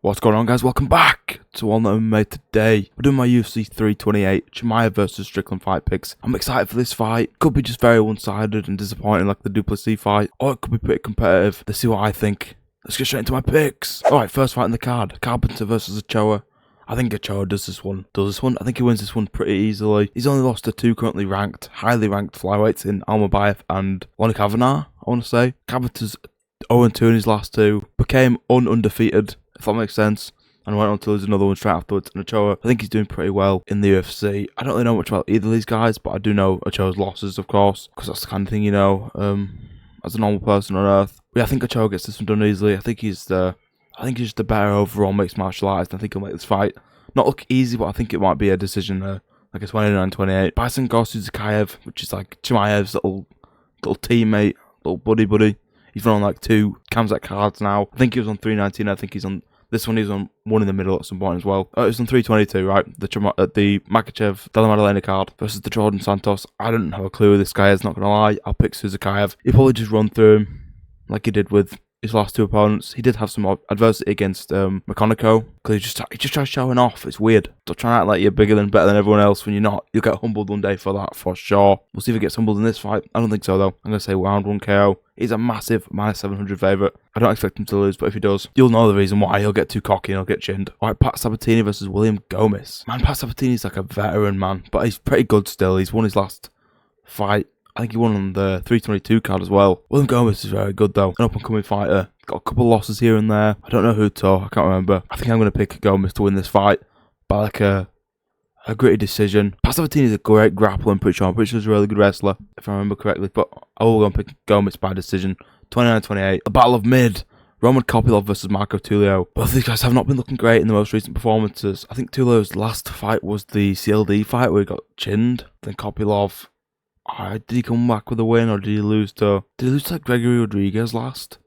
What's going on, guys? Welcome back to One That We Made today. We're doing my UFC 328 Chimaev versus Strickland fight picks. I'm excited for this fight. Could be just very one-sided and disappointing like the Duplessis fight, or it could be pretty competitive. Let's see what I think. Let's get straight into my picks. Alright, first fight in the card. Carpenter versus Ochoa. I think Ochoa does this one. I think he wins this one pretty easily. He's only lost to two currently ranked, highly ranked flyweights in Almabayev and Lonnie Kavanagh, I want to say. Carpenter's 0-2 in his last two. Became undefeated, if that makes sense, and went on to lose another one straight afterwards. And Ochoa, I think he's doing pretty well in the UFC. I don't really know much about either of these guys, but I do know Ochoa's losses, of course, because that's the kind of thing you know as a normal person on earth. But yeah, I think Ochoa gets this one done easily. I think he's just the better overall mixed martial artist. I think he'll make this fight not look easy, but I think it might be a decision, like a 29-28. Bison versus Zakayev, which is like Chimaev's little teammate, little buddy. He's run on like two Kamzat cards now. I think he was on 319. I think he's on this one. He's on one in the middle at some point as well. It was on 322, right? The Makhachev Della Maddalena card versus the Jordan Santos. I don't have a clue who this guy is, not gonna lie. I'll pick Zakayev. He'll probably just run through him like he did with his last two opponents. He did have some adversity against McConaughey, because he just tries showing off. It's weird. Stop trying to act like you're bigger than better than everyone else when you're not. You'll get humbled one day for that, for sure. We'll see if he gets humbled in this fight. I don't think so, though. I'm going to say round 1 KO. He's a massive -700 favourite. I don't expect him to lose, but if he does, you'll know the reason why. He'll get too cocky and he'll get chinned. Alright, Pat Sabatini versus William Gomez. Man, Pat Sabatini's like a veteran, man, but he's pretty good still. He's won his last fight. I think he won on the 322 card as well. William Gomez is very good, though. An up-and-coming fighter. Got a couple of losses here and there. I don't know who to. I can't remember. I think I'm going to pick Gomez to win this fight by like a gritty decision. Pat Sabatini is a great grappler, I'm pretty sure. I'm pretty sure he's a really good wrestler, if I remember correctly. But I will go and pick Gomez by decision. 29-28. The Battle of Mid. Roman Kopylov versus Marco Tulio. Both of these guys have not been looking great in the most recent performances. I think Tulio's last fight was the CLD fight where he got chinned. Then Kopylov... did he come back with a win, or did he lose to Gregory Rodriguez last?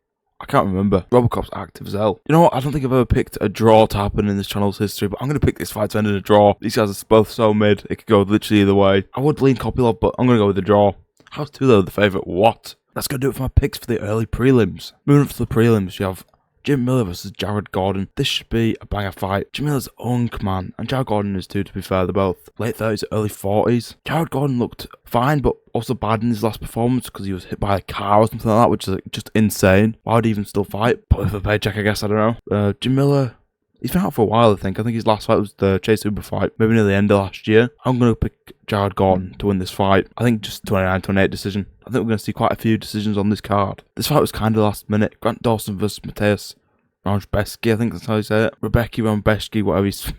I can't remember. Robocop's active as hell. You know what? I don't think I've ever picked a draw to happen in this channel's history, but I'm going to pick this fight to end in a draw. These guys are both so mid. It could go literally either way. I would lean Kopylov, but I'm going to go with the draw. How's Tulio the favourite? What? That's going to do it for my picks for the early prelims. Moving up to the prelims, you have Jim Miller versus Jared Gordon. This should be a banger fight. Jim Miller's young, man, and Jared Gordon is too, to be fair. They're both late 30s, early 40s. Jared Gordon looked fine, but also bad in his last performance because he was hit by a car or something like that, which is like, just insane. Why would he even still fight? But with a paycheck, I guess, I don't know. Jim Miller, he's been out for a while, I think. His last fight was the Chase Uber fight, maybe near the end of last year. I'm going to pick Jared Gordon to win this fight. I think just 29-28 decision. I think we're going to see quite a few decisions on this card. This fight was kind of last minute. Grant Dawson versus Mateus Rambesky, I think that's how you say it. Rebecki Rambesky,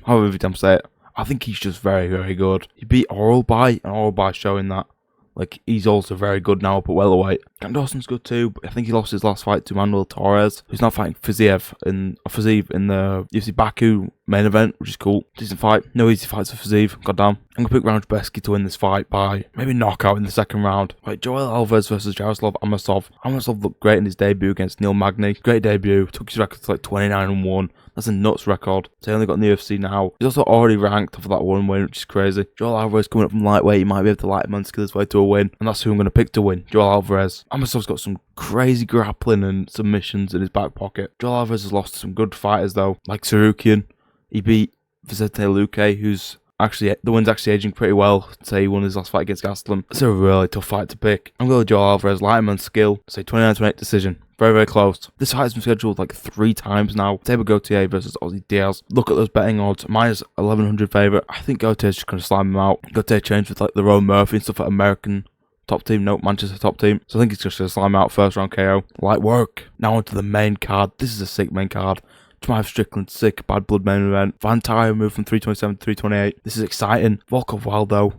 however you damn say it. I think he's just very, very good. He beat Oralby, and Oralby showing that like he's also very good now up at welterweight. Grant Dawson's good too, but I think he lost his last fight to Manuel Torres, who's now fighting Fiziev in the UFC Baku main event, which is cool. Decent fight. No easy fights for Fiziev. Goddamn. I'm going to pick Rambesky to win this fight by maybe knockout in the second round. Right, Joel Alvarez versus Jaroslav Amosov. Amosov looked great in his debut against Neil Magny. Great debut. Took his record to like 29-1. That's a nuts record. So he only got in the UFC now. He's also already ranked for that one win, which is crazy. Joel Alvarez coming up from lightweight. He might be able to light man skill his way to a win. And that's who I'm going to pick to win. Joel Alvarez. Amosov's got some crazy grappling and submissions in his back pocket. Joel Alvarez has lost to some good fighters though, like Sarukian. He beat Vicente Luque, who's actually, the win's actually aging pretty well. Say he won his last fight against Gastelum. It's a really tough fight to pick. I'm going to Joel Alvarez, light skill. Say 29-28 decision. Very, very close. This fight has been scheduled like 3 times now. Table Gautier versus Ozzy Diaz. Look at those betting odds. -1100 favourite. I think Gautier's just going to slam him out. Gautier changed with like the Rowan Murphy and stuff at American top team. No, Manchester top team. So I think he's just going to slam him out first round KO. Light work. Now onto the main card. This is a sick main card. Chimaev Strickland, sick, bad blood main event. Van Tye moved from 327 to 328. This is exciting. Volkov Waldo.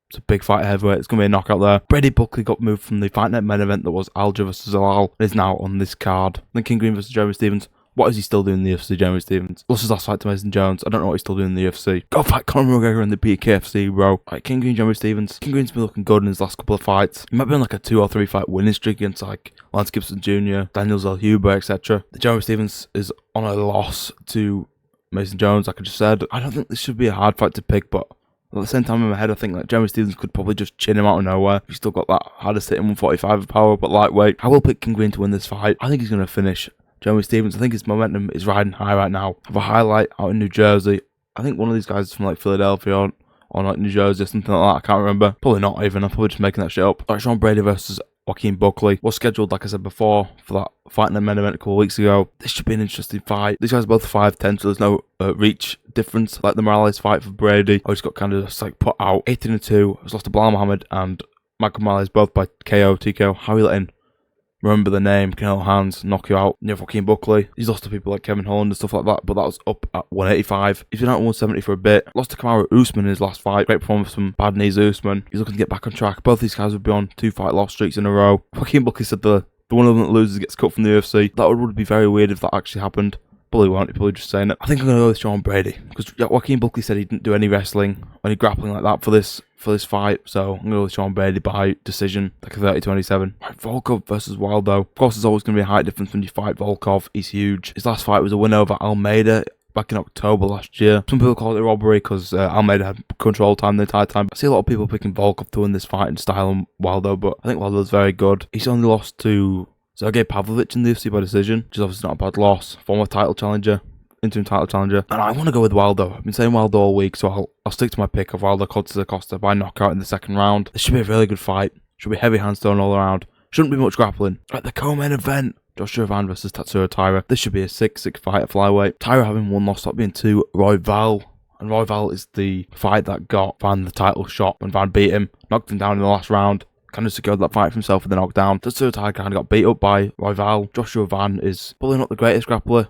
It's a big fight heavyweight. It's going to be a knockout there. Brady Buckley got moved from the Fight Night main event that was Alger versus Zalal. And is now on this card. Then King Green versus Jeremy Stevens. What is he still doing in the UFC, Jeremy Stevens? Lost his last fight to Mason Jones. I don't know what he's still doing in the UFC. Go fight Conor McGregor in the PKFC, bro. Right, King Green, Jeremy Stevens. King Green's been looking good in his last couple of fights. He might be on like a 2 or 3 fight winning streak against like Lance Gibson Jr., Daniel Zellhuber, etc. The Jeremy Stevens is on a loss to Mason Jones, like I just said. I don't think this should be a hard fight to pick, but at the same time in my head, I think like Jeremy Stevens could probably just chin him out of nowhere. He's still got that hardest hitting 145 of power, but lightweight. I will pick King Green to win this fight. I think he's going to finish Jeremy Stevens. I think his momentum is riding high right now. Have a highlight out in New Jersey. I think one of these guys is from like Philadelphia or like New Jersey or something like that. I can't remember. Probably not even. I'm probably just making that shit up. Like Sean Brady versus Joaquin Buckley was scheduled, like I said before, for that fight in the main event a couple of weeks ago. This should be an interesting fight. These guys are both 5'10", so there's no reach difference. Like the Morales fight for Brady, I just got kind of just like put out 18-2. Was lost to Bilal Muhammad and Michael Morales both by KO, TKO. How are you letting remember the name, can hold hands, knock you out? You have Joaquin Buckley. He's lost to people like Kevin Holland and stuff like that, but that was up at 185. He's been out at 170 for a bit. Lost to Kamaru Usman in his last fight. Great performance from Bad Knees Usman. He's looking to get back on track. Both these guys would be on 2 fight loss streaks in a row. Joaquin Buckley said the one of them that loses gets cut from the UFC. That would be very weird if that actually happened. Probably won't, he's probably just saying it. I think I'm going to go with Sean Brady, because Joaquin Buckley said he didn't do any wrestling, any grappling like that for this fight, so I'm going to go with Sean Brady by decision, like a 30-27. Right, Volkov versus Wilder. Of course, there's always going to be a height difference when you fight Volkov. He's huge. His last fight was a win over Almeida back in October last year. Some people call it a robbery because Almeida had control time the entire time. I see a lot of people picking Volkov to win this fight and style on Wilder, but I think Wilder's very good. He's only lost to Sergey Pavlovich in the UFC by decision, which is obviously not a bad loss. Former title challenger, interim title challenger. And I want to go with Wilder. I've been saying Wilder all week, so I'll stick to my pick of Wilder Cortez Acosta by knockout in the second round. This should be a really good fight. Should be heavy hands thrown all around. Shouldn't be much grappling. At the co-main event, Joshua Van versus Tatsuro Taira. This should be a 6-6 fight at flyweight. Taira having one loss, that being to Royval. And Royval is the fight that got Van the title shot when Van beat him, knocked him down in the last round. Kind of secured that fight for himself with a knockdown. Tatsuro Taira kind of got beat up by Royval. Joshua Van is probably not the greatest grappler,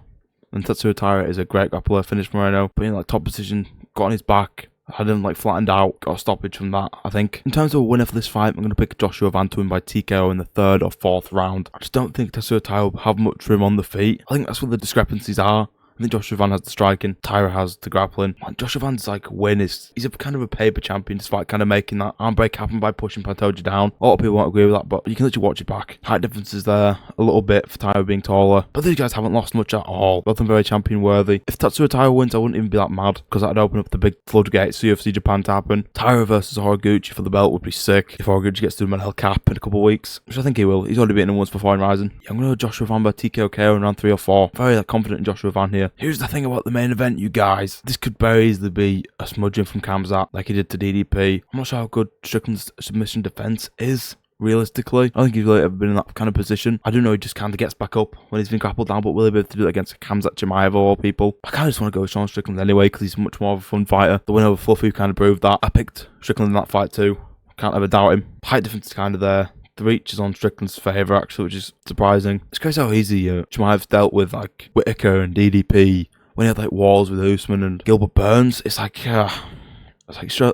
and Tatsuro Taira is a great grappler. Finished Moreno, put in like top position, got on his back, had him like flattened out, got a stoppage from that, I think. In terms of a winner for this fight, I'm going to pick Joshua Van to win by TKO in the 3rd or 4th round. I just don't think Tatsuro Taira will have much room on the feet. I think that's where the discrepancies are. I think Joshua Van has the striking, Taira has the grappling. Man, Joshua Van's like win is, he's a kind of a paper champion despite kind of making that arm break happen by pushing Pantoja down. A lot of people won't agree with that, but you can literally watch it back. Height differences there, a little bit for Taira being taller. But these guys haven't lost much at all. Both of them very champion worthy. If Tatsuro Taira wins, I wouldn't even be that mad, because that'd open up the big floodgates for UFC Japan to happen. Taira versus Horiguchi for the belt would be sick if Horiguchi gets to the Manel Cap in a couple of weeks, which I think he will. He's already beaten him once before in Rising. Yeah, I'm going to go Joshua Van by TKO KO in round 3 or 4. Very confident in Joshua Van here. Here's the thing about the main event, you guys. This could very easily be a smudging from Khamzat like he did to DDP. I'm not sure how good Strickland's submission defense is, realistically. I don't think he's really ever been in that kind of position. I do know he just kind of gets back up when he's been grappled down, but will he be able to do it against Khamzat Chimaev of all people? I kind of just want to go with Sean Strickland anyway, because he's much more of a fun fighter. The win over Fluffy kind of proved that. I picked Strickland in that fight too. Can't ever doubt him. Height difference is kind of there. The reach is on Strickland's favour, actually, which is surprising. It's crazy how easy Chimaev's dealt with like Whitaker and DDP. When he had like wars with Usman and Gilbert Burns, it's like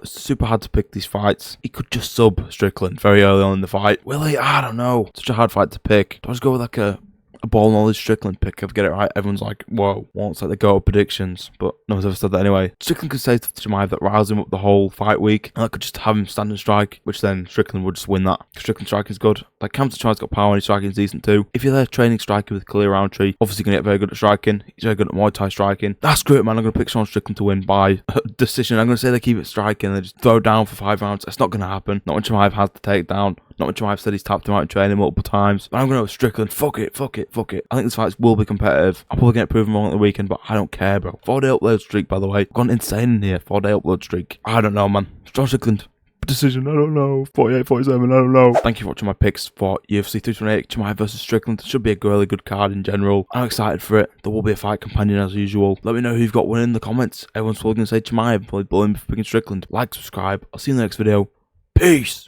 super hard to pick these fights. He could just sub Strickland very early on in the fight. Will he? I don't know. Such a hard fight to pick. Do I just go with like a ball knowledge Strickland pick? If I get it right, everyone's like, whoa. Wants like the go predictions, but no one's ever said that anyway. Strickland could say to Chimaev that riles him up the whole fight week, and I could just have him stand and strike, which then Strickland would just win that. Strickland striking's good. Like Khamzat Chimaev's got power and his striking's decent too. If you're there training striking with Khalil Roundtree, obviously you're gonna get very good at striking. He's very good at Muay Thai striking. That's great, man. I'm gonna pick Sean Strickland to win by decision. I'm gonna say they keep it striking and they just throw down for 5 rounds. It's not gonna happen. Not when Chimaev has the takedown. Not when Chimaev said he's tapped him out in training multiple times. But I'm going to go with Strickland. Fuck it. I think this fight will be competitive. I'll probably get proven wrong at the weekend, but I don't care, bro. 4-day upload streak, by the way. I've gone insane in here. 4-day upload streak. I don't know, man. Sean Strickland. Decision, I don't know. 48, 47, I don't know. Thank you for watching my picks for UFC 328, Chimaev versus Strickland. It should be a really good card in general. I'm excited for it. There will be a fight companion as usual. Let me know who you've got winning in the comments. Everyone's probably going to say Chimaev, probably bullying for picking Strickland. Like, subscribe. I'll see you in the next video. Peace.